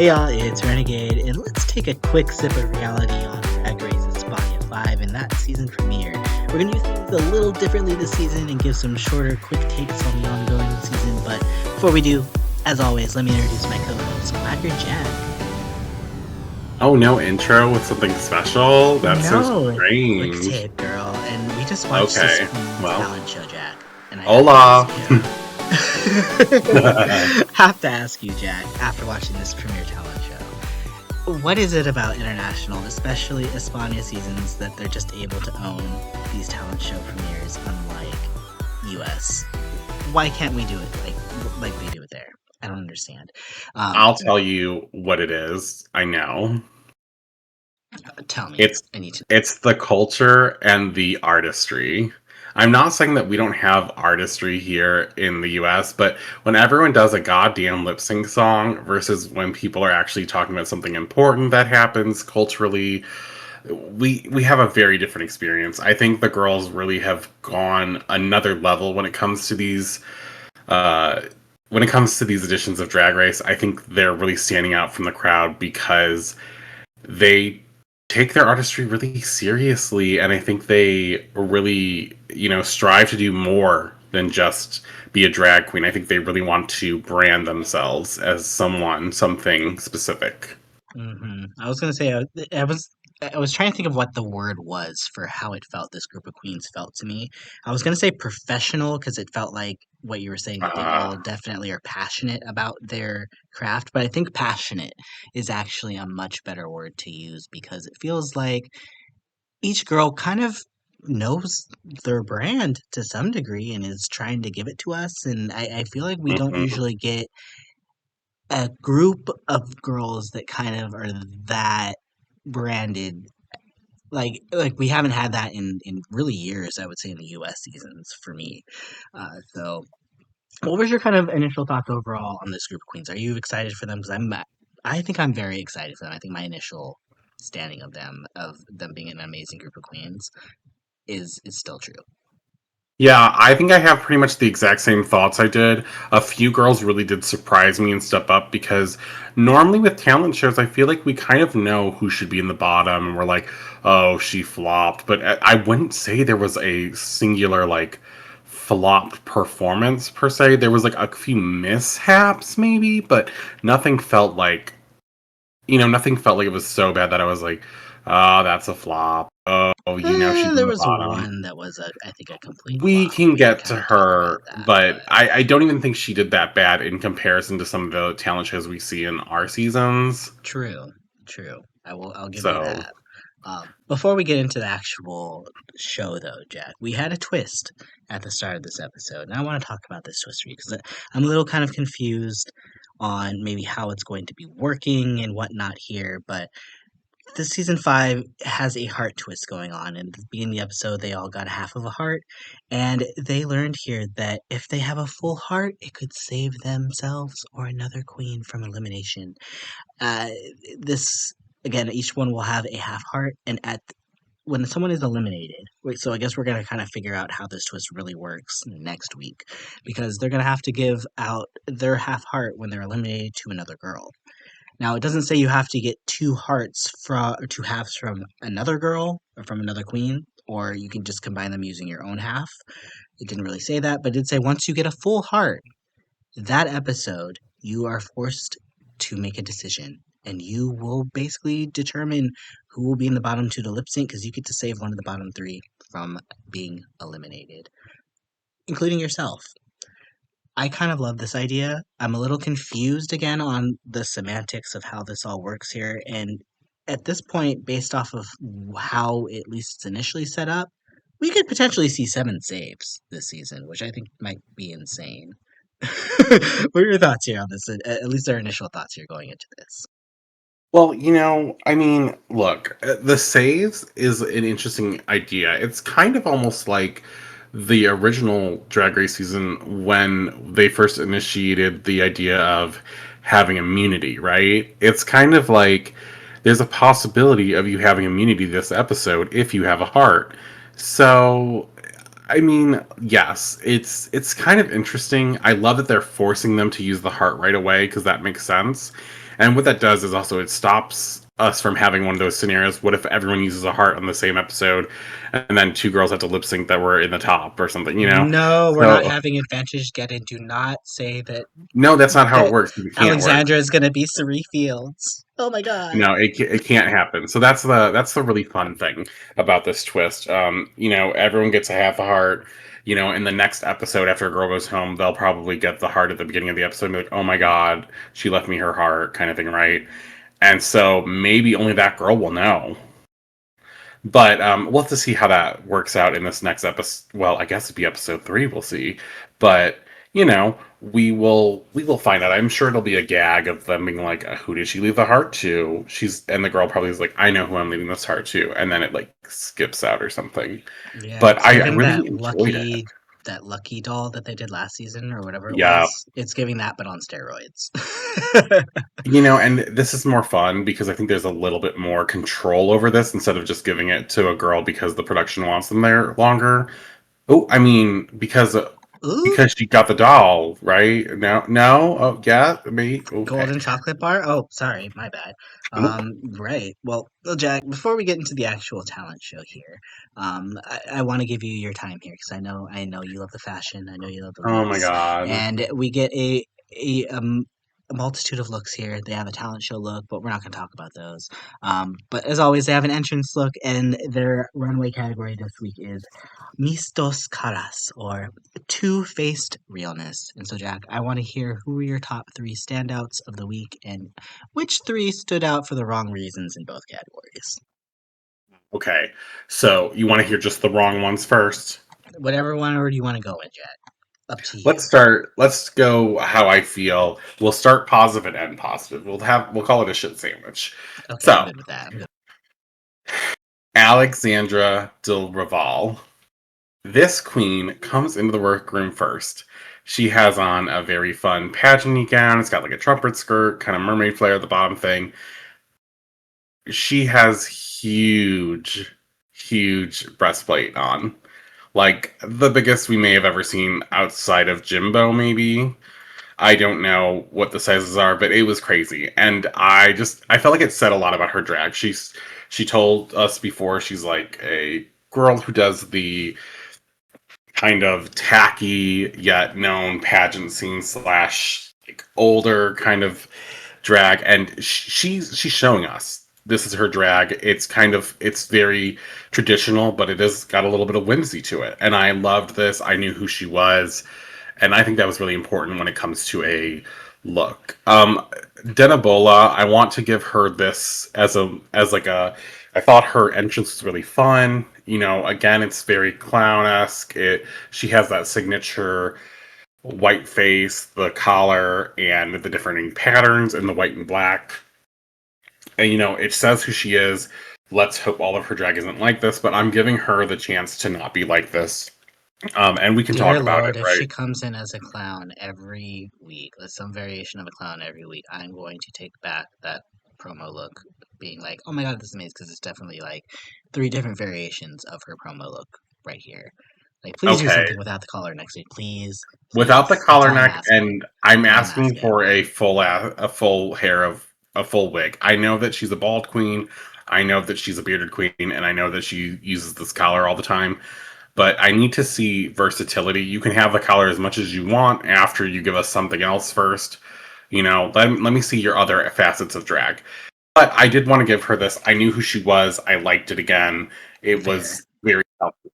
Hey y'all, it's Renegade, and let's take a quick sip of reality on Race España 5 and that season premiere. We're going to do things a little differently this season and give some shorter, quick takes on the ongoing season, but before we do, as always, let me introduce my co-host, QuackrrJack. Oh, no intro with something special? That's so No, quick strange. take, girl, and we just watched this Okay, Queen's well, talent show, Jack, and I have to hola! ask you. Have to ask you, Jack, after watching this premiere talent show. What is it about international, especially España seasons, that they're just able to own these talent show premieres, unlike US? Why can't we do it like they do it there? I don't understand. I'll tell you what it is. I know. Tell me. It's I need to. it's the culture and the artistry. I'm not saying that we don't have artistry here in the US, but when everyone does a goddamn lip sync song versus when people are actually talking about something important that happens culturally, we have a very different experience. I think the girls really have gone another level uh when it comes to these editions of Drag Race. I think they're really standing out from the crowd because they take their artistry really seriously, and I think they really, strive to do more than just be a drag queen. I think they really want to brand themselves as something specific. I was gonna say I was trying to think of what the word was for how it felt. This group of queens felt to me. I was gonna say professional because it felt like what you were saying that they all Uh, definitely are passionate about their craft. But I think passionate is actually a much better word to use because it feels like each girl kind of knows their brand to some degree and is trying to give it to us. And I feel like we don't mhm. usually get a group of girls that kind of are that branded. Like we haven't had that in really years, I would say, in the US seasons for me. So what was your kind of initial thoughts overall on this group of queens? Are you excited for them? Because I think I'm very excited for them. I think my initial standing of them being an amazing group of queens is still true. Yeah, I think I have pretty much the exact same thoughts I did. A few girls really did surprise me and step up because normally with talent shows, I feel like we kind of know who should be in the bottom and we're like, oh, she flopped. But I wouldn't say there was a singular, like, flopped performance per se. There was like a few mishaps maybe, but nothing felt like, nothing felt like it was so bad that I was like, oh, that's a flop. Oh, she's in There the was bottom. one that was I think a complete We flop. can We can get to kind of talk about her, that, but but I don't even think she did that bad in comparison to some of the talent shows we see in our seasons. true, true. I'll give you So, that. Before we get into the actual show, though, Jack, we had a twist at the start of this episode, and I want to talk about this twist for you because I'm a little kind of confused on maybe how it's going to be working and whatnot here. But this season 5 has a heart twist going on. And at the beginning of the episode, they all got half of a heart, and they learned here that if they have a full heart, it could save themselves or another queen from elimination. Uh, this again, each one will have a half heart, and at when someone is eliminated, wait, so I guess we're gonna kind of figure out how this twist really works next week, because they're gonna have to give out their half heart when they're eliminated to another girl. Now, it doesn't say you have to get two hearts from or two halves from another girl or from another queen, or you can just combine them using your own half. It didn't really say that, but it did say once you get a full heart, that episode, you are forced to make a decision. And you will basically determine who will be in the bottom two to lip sync because you get to save one of the bottom three from being eliminated, including yourself. I kind of love this idea. I'm a little confused again on the semantics of how this all works here. And at this point, based off of how at least it's initially set up, we could potentially see 7 saves this season, which I think might be insane. What are your thoughts here on this? At least our initial thoughts here going into this. well, I mean, look, the saves is an interesting idea. It's kind of almost like the original Drag Race season when they first initiated the idea of having immunity, right? It's kind of like there's a possibility of you having immunity this episode if you have a heart. So I mean, yes, it's kind of interesting. I love that they're forcing them to use the heart right away because that makes sense. And what that does is also it stops us from having one of those scenarios. What if everyone uses a heart on the same episode, and then two girls have to lip sync that were in the top or something, you know? No, we're not So having advantage get in. Do not say that no, that's not how it that works. It can't work. Alexandra is going to be Cerie Fields. Oh my god. No, it can't happen. So that's the really fun thing about this twist. Everyone gets a half a heart. In the next episode, after a girl goes home, they'll probably get the heart at the beginning of the episode and be like, "Oh my god, she left me her heart," kind of thing, right? And so maybe only that girl will know. But we'll have to see how that works out in this next episode. Well, I guess it'd be episode 3. We'll see. But we will find out. I'm sure it'll be a gag of them being like, "Who did she leave the heart to?" And the girl probably is like, "I know who I'm leaving this heart to," and then it like skips out or something. Yeah, But it's I giving really enjoyed it. that lucky doll that they did last season or whatever it Yeah, was. It's giving that but on steroids. and this is more fun because I think there's a little bit more control over this instead of just giving it to a girl because the production wants them there longer. Oh, I mean, Ooh, because she got the doll, right? No, no, oh yeah, me, okay. golden chocolate bar? Oh, sorry, my bad. Nope. Right. Well, Jack, before we get into the actual talent show here, I want to give you your time here because I know you love the fashion, I know you love the Oh my looks, god. and we get a multitude of looks here. They have a talent show look, but we're not going to talk about those. But as always, they have an entrance look, and their runway category this week is Mistos Caras, or two-faced realness. And so, Jack, I want to hear who were your top 3 standouts of the week and which 3 stood out for the wrong reasons in both categories. Okay, so you want to hear just the wrong ones first? Whatever one order you want to go in, Jack. Up to you. Let's go how I feel. We'll start positive and end positive. We'll call it a shit sandwich. Okay, I'm So, good with that. I'm good. Alexandra Del Raval. This queen comes into the workroom first. She has on a very fun pageant gown. It's got like a trumpet skirt, kind of mermaid flare at the bottom thing. She has huge breastplate on. Like the biggest we may have ever seen outside of Jimbo, maybe. I don't know what the sizes are, but it was crazy. And I felt like it said a lot about her drag. She told us before she's like a girl who does the kind of tacky yet known pageant scene slash like older kind of drag, and she's showing us this is her drag. It's very traditional, but it has got a little bit of whimsy to it, and I loved this. I knew who she was, and I think that was really important when it comes to a look. Denabola, I want to give her this as like a. I thought her entrance was really fun. Again, it's very clown-esque. She has that signature white face, the collar, and the different patterns in the white and black. And it says who she is. Let's hope all of her drag isn't like this, but I'm giving her the chance to not be like this. And we can Dear talk about it, Lord, if right? she comes in as a clown every week, with some variation of a clown every week, I'm going to take back that promo look, being like, oh my god, this is amazing, because it's definitely like 3 different variations of her promo look right here. Like, please do Okay. something without the collar next week. Please, Without the please. That's collar all I'm neck, asking. and I'm That's all I'm asking asking. for a full hair of a full wig. I know that she's a bald queen. I know that she's a bearded queen, and I know that she uses this collar all the time. But I need to see versatility. You can have the collar as much as you want after you give us something else first. Let me see your other facets of drag. But I did want to give her this. I knew who she was. I liked it again. It Fair. was very helpful.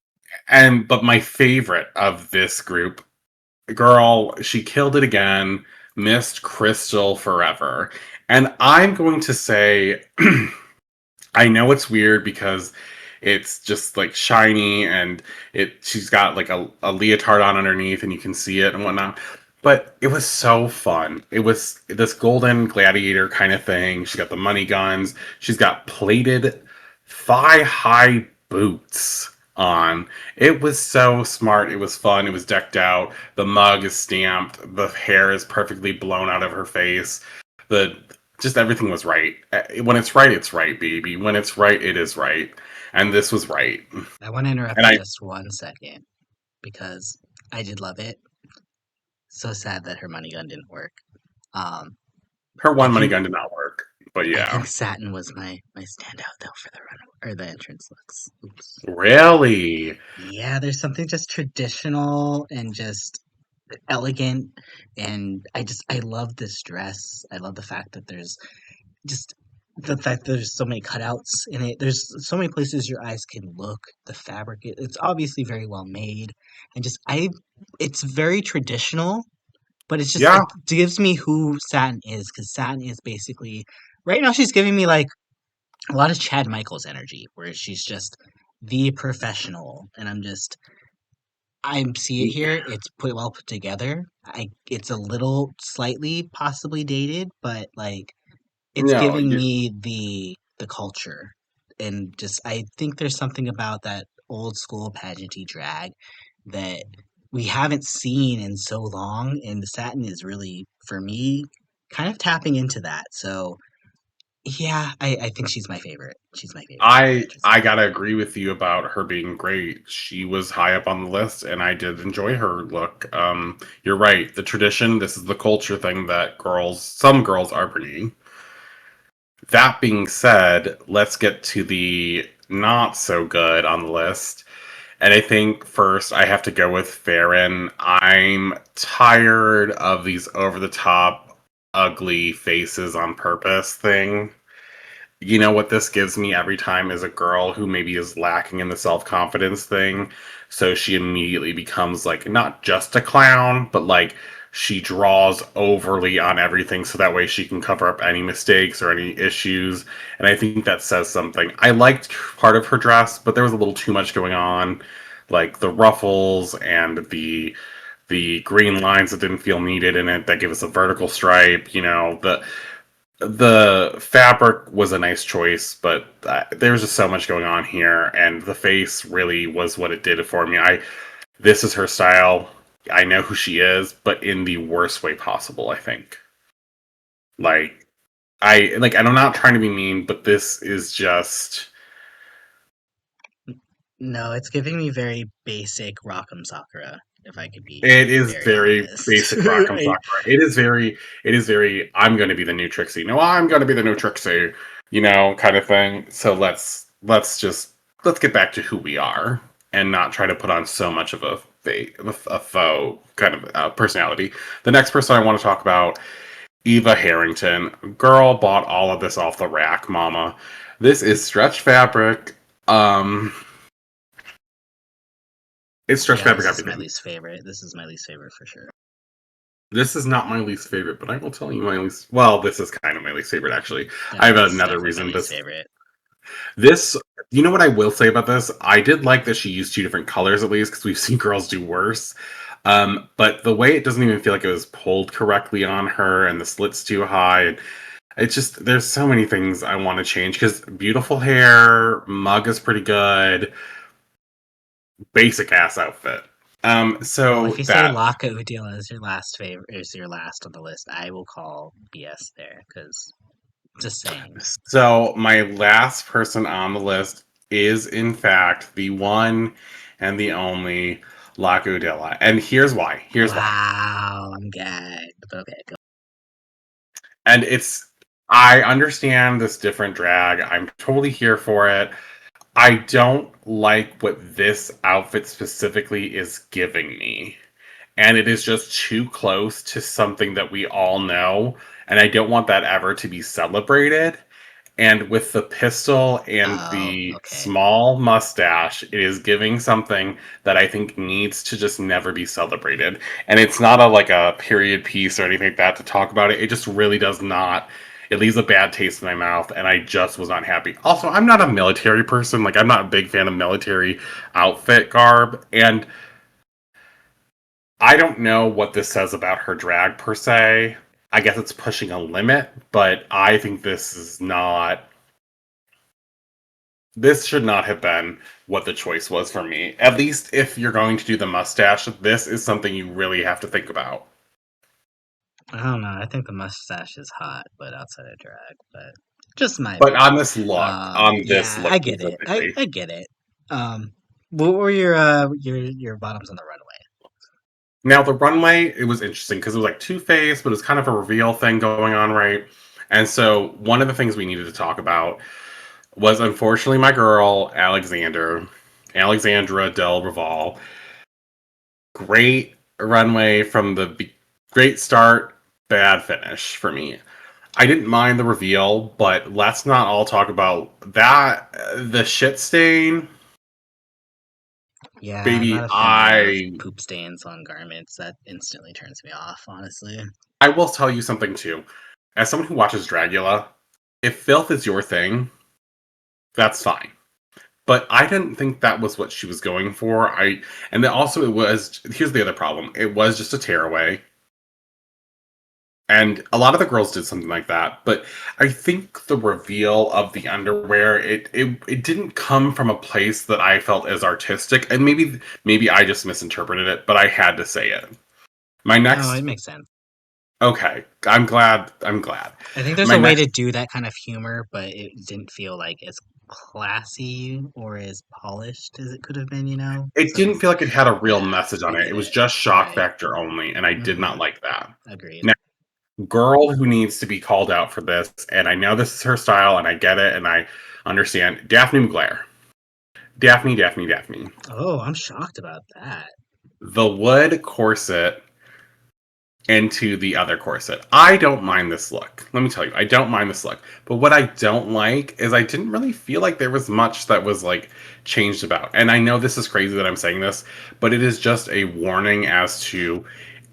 But my favorite of this group, girl, she killed it again. Missed Crystal forever. And I'm going to say I know it's weird because it's just like shiny and she's got like a leotard on underneath and you can see it and whatnot. But it was so fun. It was this golden gladiator kind of thing. She's got the money guns. She's got plated thigh high boots on. It was so smart. It was fun. It was decked out. The mug is stamped. The hair is perfectly blown out of her face. The just everything was right. When it's right, baby. When it's right, it is right. And this was right. I want to interrupt And you I just 1 second. because I did love it. So sad that her money gun didn't work. Um, Her I one money think gun did not work, but I yeah. think satin was my standout though for the run or the entrance looks. Oops. Really? Yeah, there's something just traditional and just elegant, and I love this dress. I love the fact that just the fact that there's so many cutouts in it. There's so many places your eyes can look. The fabric, it's obviously very well made, and it's very traditional, but Yeah. it gives me who Satin is because Satin is basically right now she's giving me like a lot of Chad Michaels energy, where she's just the professional, and I see it here. It's well put together. It's a little slightly possibly dated, but like it's No, giving me the culture, and just I think there's something about that old school pageanty drag that we haven't seen in so long, and the satin is really for me kind of tapping into that. So yeah, I think she's my favorite. She's my favorite for the entrance I look. gotta agree with you about her being great. She was high up on the list, and I did enjoy her look. You're right. The tradition. This is the culture thing that some girls are bringing. That being said, let's get to the not so good on the list. And I think first I have to go with Farron. I'm tired of these over the top, ugly faces on purpose thing. You know what this gives me every time is a girl who maybe is lacking in the self-confidence thing, so she immediately becomes like not just a clown, but like she draws overly on everything so that way she can cover up any mistakes or any issues, and I think that says something. I liked part of her dress, but there was a little too much going on, like the ruffles and the green lines that didn't feel needed in it that give us a vertical stripe, the fabric was a nice choice, but there was just so much going on here, and the face really was what it did for me. This is her style. I know who she is, but in the worst way possible. I think. Like and I'm not trying to be mean, but this is just. No, it's giving me very basic Rock'em Sakura, if I could be It is very very honest. basic Rock'em Sakura. It is very. I'm going to be the new Trixie. No, I'm going to be the new Trixie. Kind of thing. So let's get back to who we are and not try to put on so much of a faux kind of personality. The next person I want to talk about, Eva Harrington. Girl bought all of this off the rack, mama. This is stretch fabric. Um, it's stretch Yeah, fabric this is my everything. least favorite. This is my least favorite for sure. This is not my least favorite, but I will tell you my least. Well, this is kind of my least favorite, actually. I have This is another definitely my reason. least favorite. This, you know what I will say about this? I did like that she used two different colors at least because we've seen girls do worse. But the way it doesn't even feel like it was pulled correctly on her, and the slits too high, and it's just there's so many things I want to change because beautiful hair, mug is pretty good, basic ass outfit. Well, So if you say that Laka Udila is your last favorite, is your last on the list, I will call BS there because just saying. So my last person on the list is in fact the one and the only Lakudilla. And here's why. Here's why. Wow, I'm gagged. But okay, go. And it's I understand this different drag. I'm totally here for it. I don't like what this outfit specifically is giving me. And it is just too close to something that we all know. And I don't want that ever to be celebrated. And with the pistol and Oh, the okay. small mustache, it is giving something that I think needs to just never be celebrated. And it's not like a period piece or anything like that to talk about it. It just really does not. It leaves a bad taste in my mouth, and I just was not happy. Also, I'm not a military person. Like, I'm not a big fan of military outfit garb, and I don't know what this says about her drag per se. I guess it's pushing a limit, but I think this should not have been what the choice was for me. At least if you're going to do the mustache, this is something you really have to think about. I don't know. I think the mustache is hot, but outside of drag, but just my But opinion. on this look Yeah, I get it. specifically, I get it. Um, What were your bottoms on the runway? Now the runway, it was interesting because it was like two-faced, but it was kind of a reveal thing going on, right? And so one of the things we needed to talk about was unfortunately my girl Alexandra Del Reval. Great runway from the great start, bad finish for me. I didn't mind the reveal, but let's not all talk about that. The shit stain, Yeah, I'm not baby. a fan of I poop stains on garments. That instantly turns me off, honestly. I will tell you something too. As someone who watches Dragula, if filth is your thing, that's fine. But I didn't think that was what she was going for. And then also it was, here's the other problem. It was just a tearaway. And a lot of the girls did something like that, but I think the reveal of the underwear, it didn't come from a place that I felt as artistic, and maybe I just misinterpreted it, but I had to say it. My No, it next makes sense. Okay, I'm glad. I'm glad. I think there's My a way to next do that kind of humor, but it didn't feel like as classy or as polished as it could have been, you know? It So didn't feel like it had a real yeah, message I on it. It get was it. just shock Right. factor only, and I did not Mm-hmm. like that. Agreed. Now, girl who needs to be called out for this, and I know this is her style, and I get it, and I understand. Daphne Mugler. Daphne. Oh, I'm shocked about that. The wood corset into the other corset. I don't mind this look. Let me tell you, I don't mind this look. But what I don't like is I didn't really feel like there was much that was like changed about. And I know this is crazy that I'm saying this, but it is just a warning as to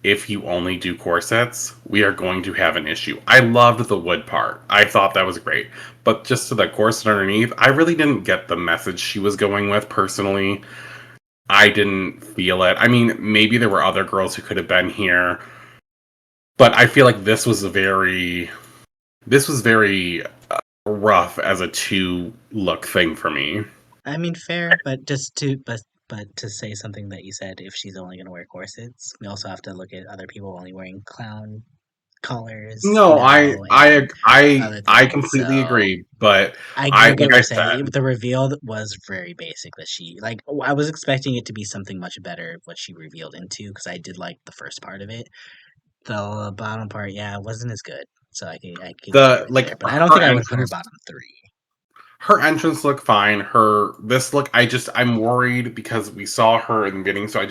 if you only do corsets, we are going to have an issue. I loved the wood part. I thought that was great. But just to the corset underneath, I really didn't get the message she was going with personally. I didn't feel it. I mean, maybe there were other girls who could have been here, but I feel like this was very rough as a two look thing for me. I mean, fair, but but to say something that you said, if she's only going to wear corsets, we also have to look at other people only wearing clown collars, No, and other I things. completely So agree, but I like get what I you're saying. said, The reveal was very basic. That she like, I was expecting it to be something much better what she revealed into because I did like the first part of it. The bottom part, yeah, it wasn't as good. So I can give the it there, like but I don't think I would put her bottom three. her entrance looked fine. This look, I'm worried because we saw her in the beginning, so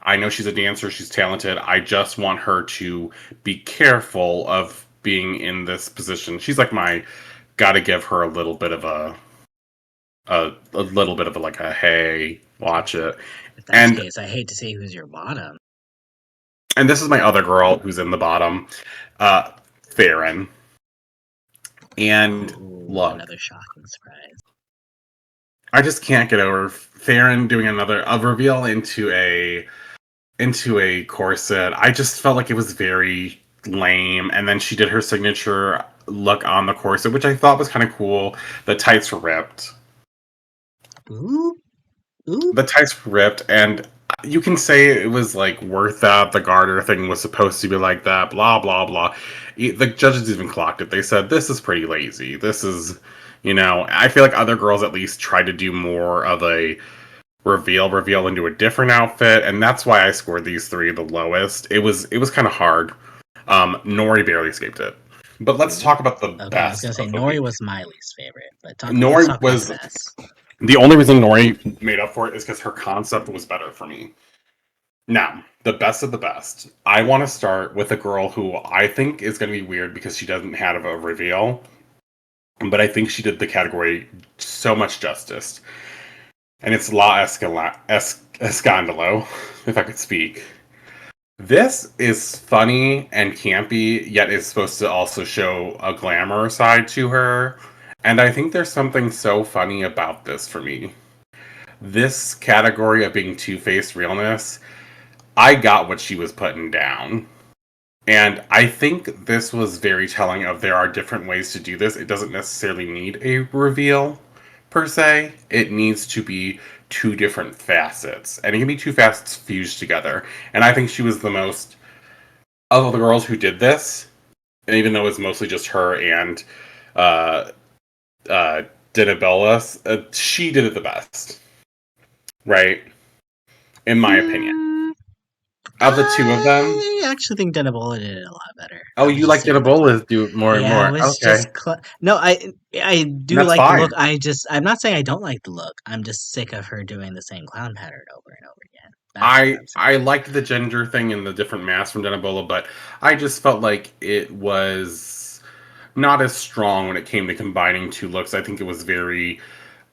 I know she's a dancer, she's talented. I just want her to be careful of being in this position. She's like my gotta give her a little bit of a little bit of a, like a hey, watch it. If that's the And case, I hate to say who's your bottom. and this is my other girl who's in the bottom, uh, Farron. And Oh, look, another shocking surprise. I just can't get over Farron doing another a reveal into a corset. I just felt like it was very lame. And then she did her signature look on the corset, which I thought was kind of cool. The tights were ripped. Ooh, ooh. The tights were ripped, and you can say it was like worth that. The garter thing was supposed to be like that. Blah blah blah. The judges even clocked it. They said this is pretty lazy. This is, I feel like other girls at least tried to do more of a reveal into a different outfit, and that's why I scored these three the lowest. It was kind of hard. Nori barely escaped it. But let's Ooh. talk about the Okay, I was best gonna say of the Nori week. was my least favorite, but let's Nori talk about the was best. the only reason Nori made up for it is because her concept was better for me. Now, the best of the best. I want to start with a girl who I think is going to be weird because she doesn't have a reveal, but I think she did the category so much justice. And it's Escandalo, if I could speak. This is funny and campy, yet is supposed to also show a glamour side to her. And I think there's something so funny about this for me. This category of being two-faced realness, I got what she was putting down. And I think this was very telling of there are different ways to do this. It doesn't necessarily need a reveal per se. It needs to be two different facets. And it can be two facets fused together. And I think she was the most of the girls who did this, and even though it was mostly just her and uh Dinabellis, she did it the best. right? In my opinion. Hmm, Of the two of them, I actually think Denebola did it a lot better. oh, I was you just like sick of the clown. Ebola do more and Yeah, it more. was Okay. just no. I do That's like the look. fine. I'm not saying I don't like the look. I'm just sick of her doing the same clown pattern over and over again. That's what I I'm saying. I liked the ginger thing and the different masks from Denebola, but I just felt like it was not as strong when it came to combining two looks. I think it was very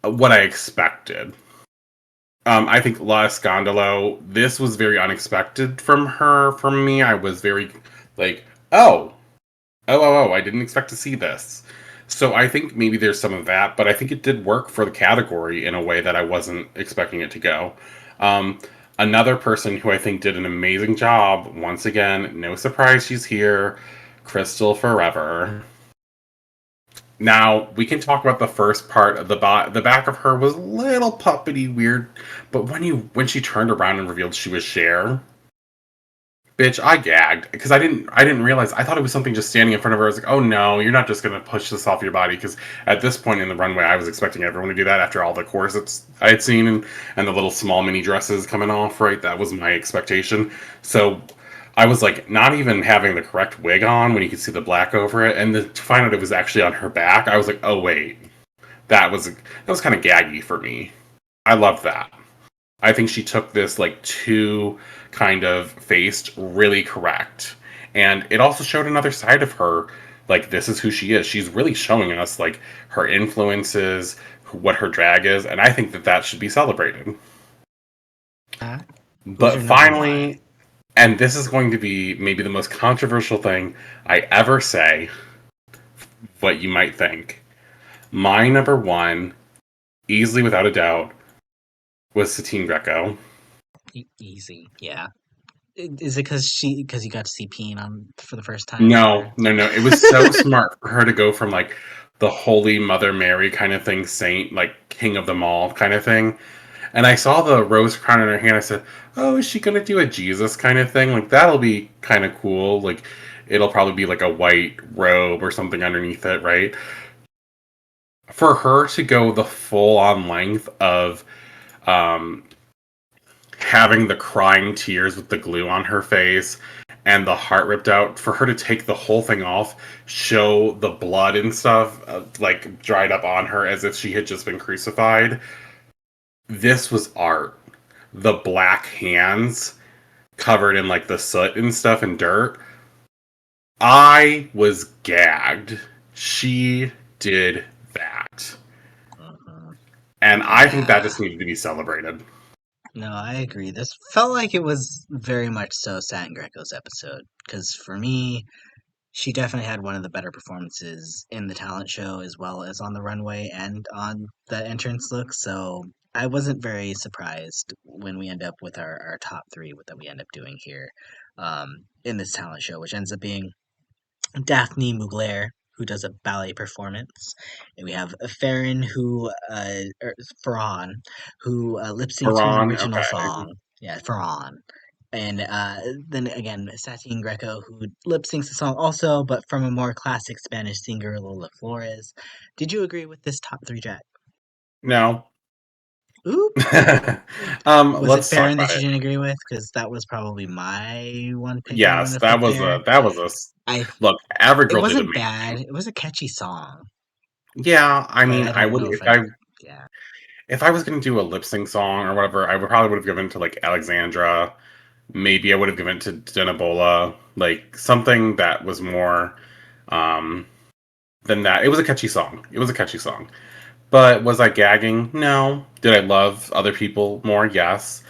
what I expected. I think La Scandalo, this was very unexpected from her, from me. I was very like, oh, I didn't expect to see this. So I think maybe there's some of that, but I think it did work for the category in a way that I wasn't expecting it to go. Um, Another person who I think did an amazing job, once again, no surprise she's here, Crystal Forever. Now we can talk about the first part of the back of her was a little puppety weird, but when she turned around and revealed she was Cher, bitch, I gagged because I didn't realize. I thought it was something just standing in front of her. I was like, oh no, you're not just gonna push this off your body. Because at this point in the runway, I was expecting everyone to do that after all the corsets I had seen and the little small mini dresses coming off. Right, that was my expectation. So I was like, not even having the correct wig on when you could see the black over it, and to find out it was actually on her back, I was like, oh wait, that was kind of gaggy for me. I loved that. I think she took this like too kind of faced really correct. And it also showed another side of her. Like, this is who she is. She's really showing us, like, her influences, what her drag is. And I think that that should be celebrated. Uh, who's But your number one? finally, and this is going to be maybe the most controversial thing I ever say, what you might think. My number one, easily without a doubt, was Satine Greco. Easy, yeah. Is it because you got to see Peen on for the first time, No, or no, no. It was so smart for her to go from like the Holy Mother Mary kind of thing, saint, like king of them all kind of thing. And I saw the rose crown in her hand. I said, "Oh, is she gonna do a Jesus kind of thing? Like that'll be kind of cool. Like it'll probably be like a white robe or something underneath it, right?" For her to go the full on length of um, having the crying tears with the glue on her face and the heart ripped out, for her to take the whole thing off, show the blood and stuff like dried up on her as if she had just been crucified. This was art. The black hands covered in like the soot and stuff and dirt. I was gagged. She did that. Mhm. And I think that Yeah. just needed to be celebrated. No, I agree. This felt like it was very much so Sat Greco's episode. Because for me, she definitely had one of the better performances in the talent show as well as on the runway and on the entrance look. So I wasn't very surprised when we end up with our top three that we end up doing here in this talent show, which ends up being Daphne Mugler, who does a ballet performance. And we have Farron, Farron, who lip syncs to an Haran, original okay. song. Yeah, Farron. And then again, Satine Greco, who lip syncs the song also, but from a more classic Spanish singer, Lola Flores. Did you agree with this top three, Jack? No. Ooh, was it Let's talk Farron about that you it. didn't agree with? Because that was probably my one pick I Yes, wanted to put there. I look. Every It girl did wasn't amazing. bad. It was a catchy song, Yeah, I but mean, I I don't would know if yeah. if I was going to do a lip sync song or whatever, I would probably would have given to like Alexandra. Maybe I would have given to Denabola, like something that was more um, than that. It was a catchy song. It was a catchy song. But was I gagging? No. Did I love other people more? Yes.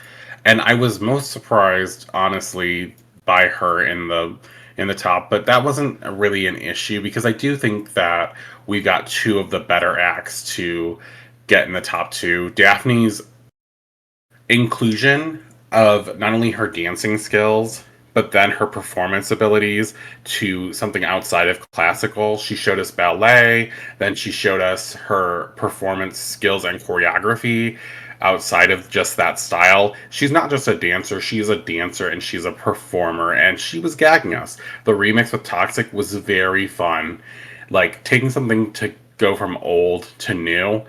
And I was most surprised, honestly, by her in the top. But that wasn't really an issue because I do think that we got two of the better acts to get in the top two. Daphne's inclusion of not only her dancing skills but then her performance abilities to something outside of classical. She showed us ballet, then she showed us her performance skills and choreography outside of just that style. She's not just a dancer, she's a dancer and she's a performer, and she was gagging us. The remix with Toxic was very fun. Like taking something to go from old to new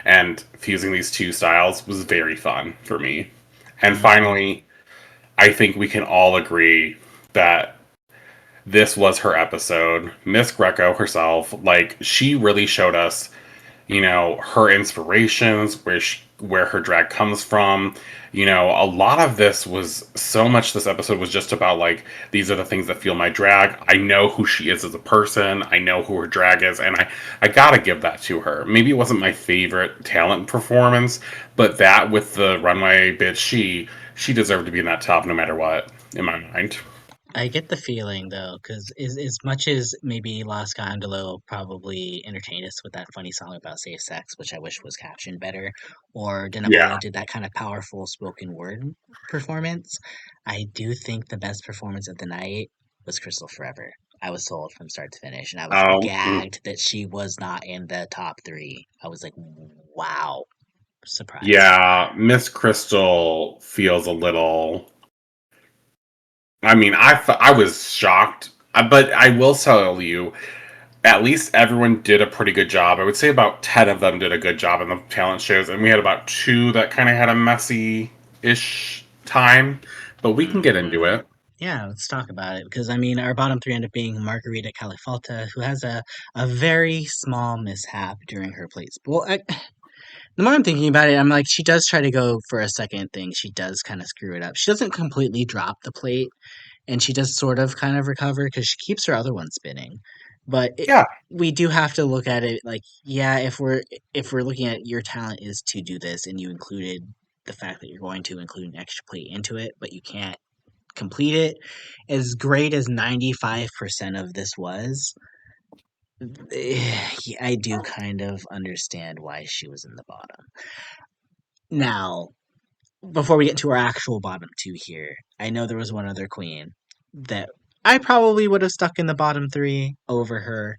and fusing these two styles was very fun for me. And Hmm. finally, I think we can all agree that this was her episode. Miss Greco herself, like, she really showed us, her inspirations, where her drag comes from. A lot of this was so much. This episode was just about like, these are the things that fuel my drag. I know who she is as a person. I know who her drag is, and I gotta give that to her. Maybe it wasn't my favorite talent performance, but that with the runway bitch, she deserved to be in that top no matter what, in my mind. I get the feeling though, because as much as maybe Los Scandalo probably entertained us with that funny song about safe sex, which I wish was captioned better, or Yeah. Denabola did that kind of powerful spoken word performance, I do think the best performance of the night was Crystal Forever. I was sold from start to finish, and I was Oh, gagged that she was not in the top three. I was like, wow, surprised. yeah. Miss Crystal feels a little. I mean, I was shocked, but I will tell you, at least everyone did a pretty good job. I would say about 10 of them did a good job in the talent shows, and we had about two that kind of had a messy ish time, but we can get into Hmm. it. Yeah, let's talk about it because I mean, our bottom three end up being Margarita Califalta, who has a very small mishap during her plates. Well, the more I'm thinking about it, I'm like, she does try to go for a second thing. She does kind of screw it up. She doesn't completely drop the plate, and she does sort of kind of recover because she keeps her other one spinning. But Yeah. we do have to look at it like, yeah, if we're looking at your talent is to do this, and you included the fact that you're going to include an extra plate into it, but you can't complete it. As great as 95% of this was, I do kind of understand why she was in the bottom. Now, before we get to our actual bottom two here, I know there was one other queen that I probably would have stuck in the bottom three over her,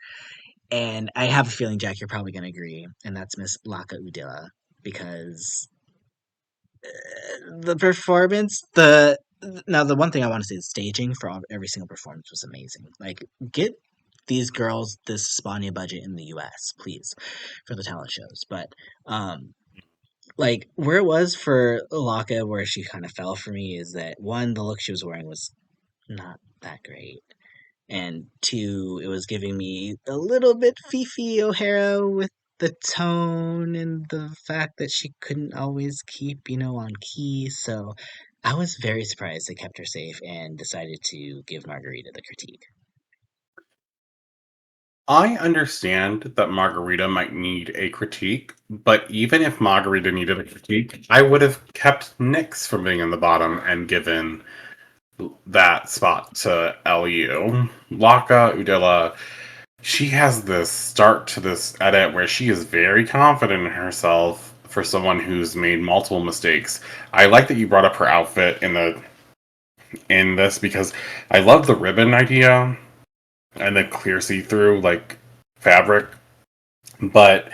and I have a feeling, Jack, you're probably going to agree, and that's Miss Laka Udilla, because the performance, the now the one thing I want to say, the staging for every single performance was amazing. Like, get these girls this Spania budget in the U.S., please, for the talent shows. But like where it was for Laka, where she kind of fell for me is that one, the look she was wearing was not that great. And two, it was giving me a little bit Fifi O'Hara with the tone and the fact that she couldn't always keep, on key. So I was very surprised they kept her safe and decided to give Margarita the critique. I understand that Margarita might need a critique, but even if Margarita needed a critique, I would have kept Nyx from being in the bottom and given that spot to LU. Laka Udilla, she has this start to this edit where she is very confident in herself for someone who's made multiple mistakes. I like that you brought up her outfit in this because I love the ribbon idea and the clear see-through like fabric, but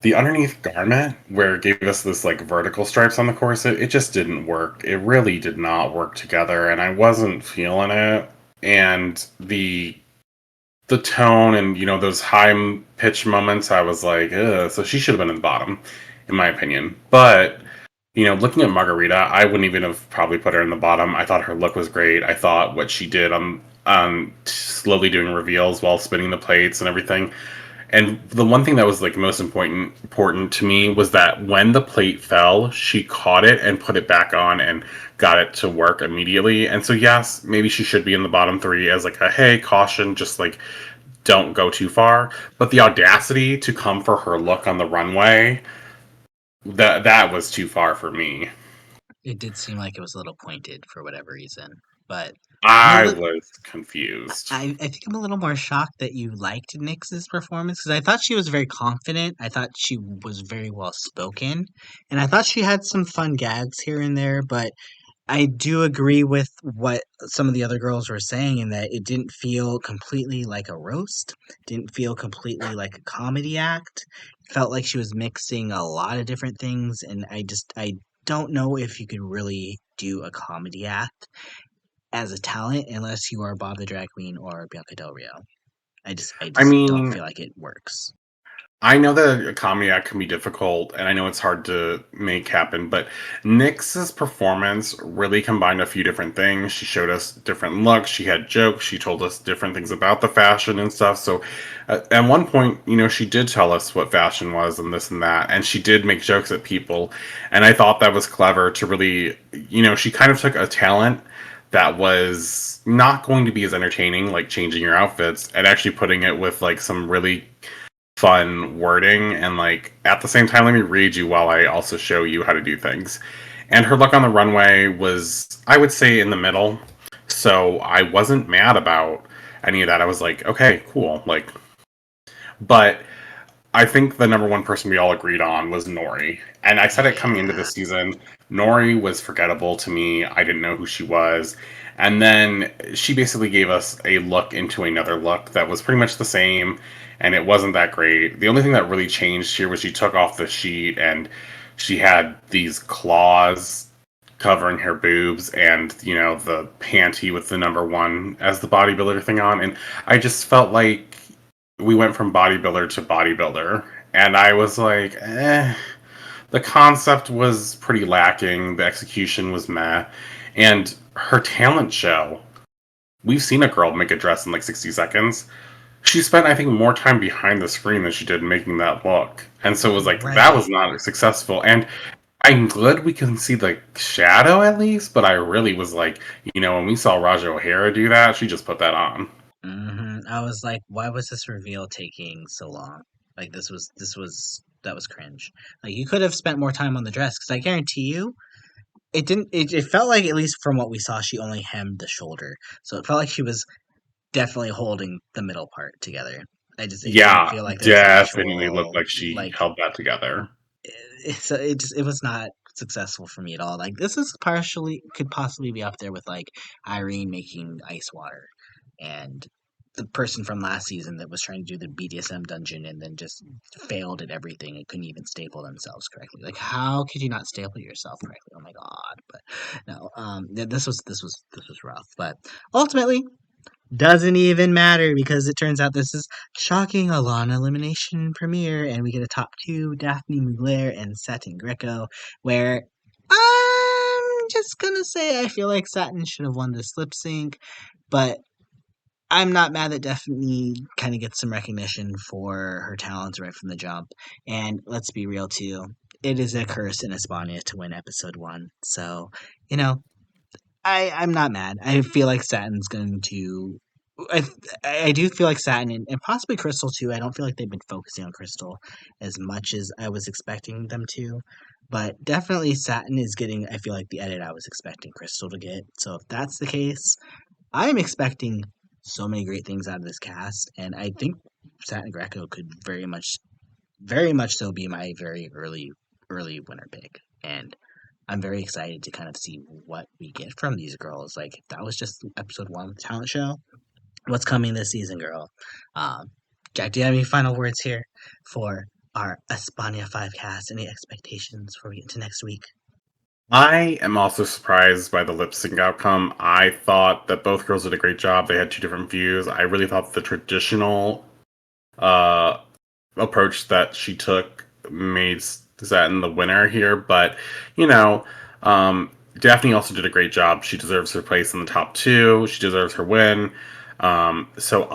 the underneath garment where it gave us this like vertical stripes on the corset, it just didn't work. It really did not work together, and I wasn't feeling it. And the tone and those high pitch moments, I was like, ugh. So she should have been in the bottom, in my opinion. But looking at Margarita, I wouldn't even have probably put her in the bottom. I thought her look was great. I thought what she did on slowly doing reveals while spinning the plates and everything. And the one thing that was like most important to me was that when the plate fell, she caught it and put it back on and got it to work immediately. And so yes, maybe she should be in the bottom three as like a hey, caution, just like don't go too far. But the audacity to come for her look on the runway, that was too far for me. It did seem like it was a little pointed for whatever reason, but I'm a I little. was confused. I think I'm a little more shocked that you liked Nyx's performance because I thought she was very confident. I thought she was very well spoken, and I thought she had some fun gags here and there. But I do agree with what some of the other girls were saying in that it didn't feel completely like a roast, didn't feel completely like a comedy act. Felt like she was mixing a lot of different things, and I don't know if you could really do a comedy act as a talent unless you are Bob the Drag Queen or Bianca Del Rio. I I just don't mean, feel like it works. I know that a comedy act can be difficult, and I know it's hard to make happen, but Nyx's performance really combined a few different things. She showed us different looks, she had jokes, she told us different things about the fashion and stuff. So, at one point, she did tell us what fashion was and this and that, and she did make jokes at people. And I thought that was clever to really, she kind of took a talent that was not going to be as entertaining, like changing your outfits, and actually putting it with like some really fun wording, and like at the same time, let me read you while I also show you how to do things. And her look on the runway was, I would say, in the middle. So I wasn't mad about any of that. I was like, okay, cool. Like, but I think the number one person we all agreed on was Nori. And I said it coming into Yeah. this season. Nori was forgettable to me. I didn't know who she was. And then she basically gave us a look into another look that was pretty much the same, and it wasn't that great. The only thing that really changed here was she took off the sheet and she had these claws covering her boobs, and the panty with the number one as the bodybuilder thing on. And I just felt like we went from bodybuilder to bodybuilder, and I was like, the concept was pretty lacking, the execution was meh, and her talent show. We've seen a girl make a dress in like 60 seconds. She spent, I think, more time behind the screen than she did making that look. And so it was like, that was Right. not successful. And I'm glad we can see the shadow at least, but I really was like, when we saw Raja O'Hara do that, she just put that on. I was like, why was this reveal taking so long? Like that was cringe. Like you could have spent more time on the dress because I guarantee you it didn't. It felt like, at least from what we saw, she only hemmed the shoulder, so it felt like she was definitely holding the middle part together. It didn't Yeah, feel like there was definitely looked actual like she like held that together. it was not successful for me at all. Like this is partially could possibly be up there with like Irene making ice water and the person from last season that was trying to do the BDSM dungeon and then just failed at everything and couldn't even staple themselves correctly. Like how could you not staple yourself correctly? Oh my god! But no, this was rough. But ultimately, doesn't even matter because it turns out this is shocking Alana elimination premiere, and we get a top two, Daphne Mugler and Satin Greco, where I'm just gonna say I feel like Satin should have won this lip sync, but I'm not mad that Daphne kind of gets some recognition for her talents right from the jump. And let's be real too, it is a curse in España to win episode one, so you know I'm not mad. I feel like Satin's going to. I I do feel like Satin and possibly Crystal too. I don't feel like they've been focusing on Crystal as much as I was expecting them to, but definitely Satin is getting. I feel like the edit I was expecting Crystal to get. So if that's the case, I am expecting so many great things out of this cast, and I think Satin Greco could very much so be my very early winner pick. And I'm very excited to kind of see what we get from these girls. Like, if that was just episode one of the talent show, what's coming this season, girl? Um, Jack, do you have any final words here for our Espana 5 cast? Any expectations before we get into next week? I am also surprised by the lip sync outcome. I thought that both girls did a great job. They had two different views. I really thought the traditional uh, approach that she took made Satin the winner here, but you know, um, Daphne also did a great job. She deserves her place in the top two. She deserves her win. So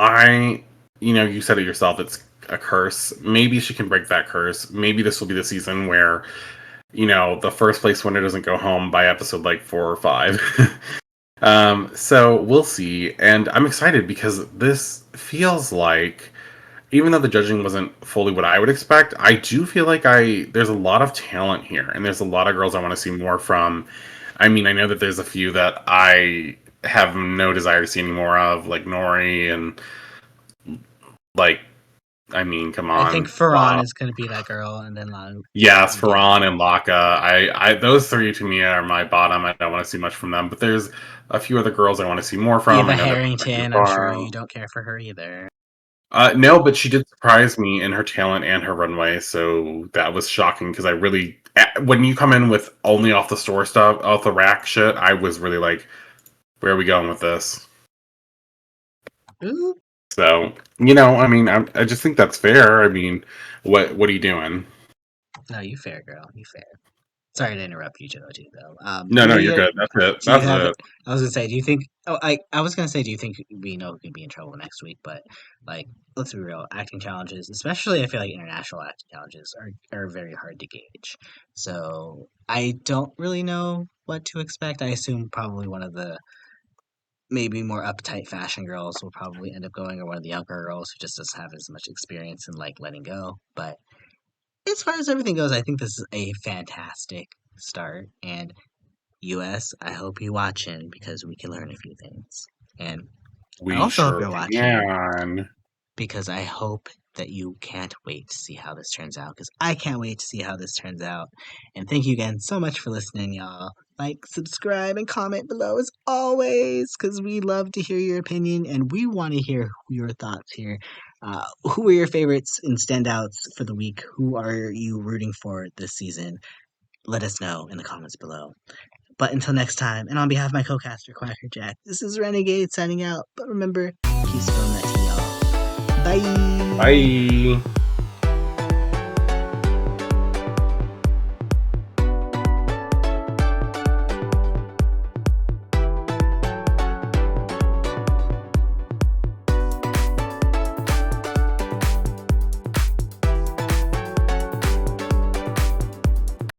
you said it yourself. It's a curse. Maybe she can break that curse. Maybe this will be the season where the first place winner doesn't go home by episode like 4 or 5. So we'll see, and I'm excited because this feels like, even though the judging wasn't fully what I would expect, I do feel like there's a lot of talent here, and there's a lot of girls I want to see more from. I mean, I know that there's a few that I have no desire to see any more of, like Nori and like, I mean, come I think on. Farron is going to be that girl, and then Yes, yeah, Farhan and Laka. Those three to me are my bottom. I don't want to see much from them, but there's a few other girls I want to see more from. I Eva know that too Harrington. I'm sure far. you don't care for her either. No, but she did surprise me in her talent and her runway, so that was shocking because when you come in with only off the store stuff, off the rack shit, I was really like, where are we going with this? Ooh. So, I mean, I just think that's fair. I mean, what are you doing? No, you fair, girl. You fair. Sorry to interrupt you, Joji, though. No, no, you're good. That's it. Do you That's have it? it. I was gonna say, do you think? Oh, I was gonna say, do you think we know who can be in trouble next week? But like, let's be real. Acting challenges, especially I feel like international acting challenges, are very hard to gauge. So I don't really know what to expect. I assume probably one of the maybe more uptight fashion girls will probably end up going, or one of the younger girls who just doesn't have as much experience in like letting go. But as far as everything goes, I think this is a fantastic start. And US, I hope you're watching because we can learn a few things. And I We also hope sure you're watching can. because I hope that you can't wait to see how this turns out because I can't wait to see how this turns out. And thank you again so much for listening, y'all. Like, subscribe, and comment below as always because we love to hear your opinion and we want to hear your thoughts here. Who are your favorites and standouts for the week? Who are you rooting for this season? Let us know in the comments below. But until next time, and on behalf of my co-caster QuackrrJack, this is Renegayde signing out. But remember, keep spilling that tea, y'all. Bye. Bye.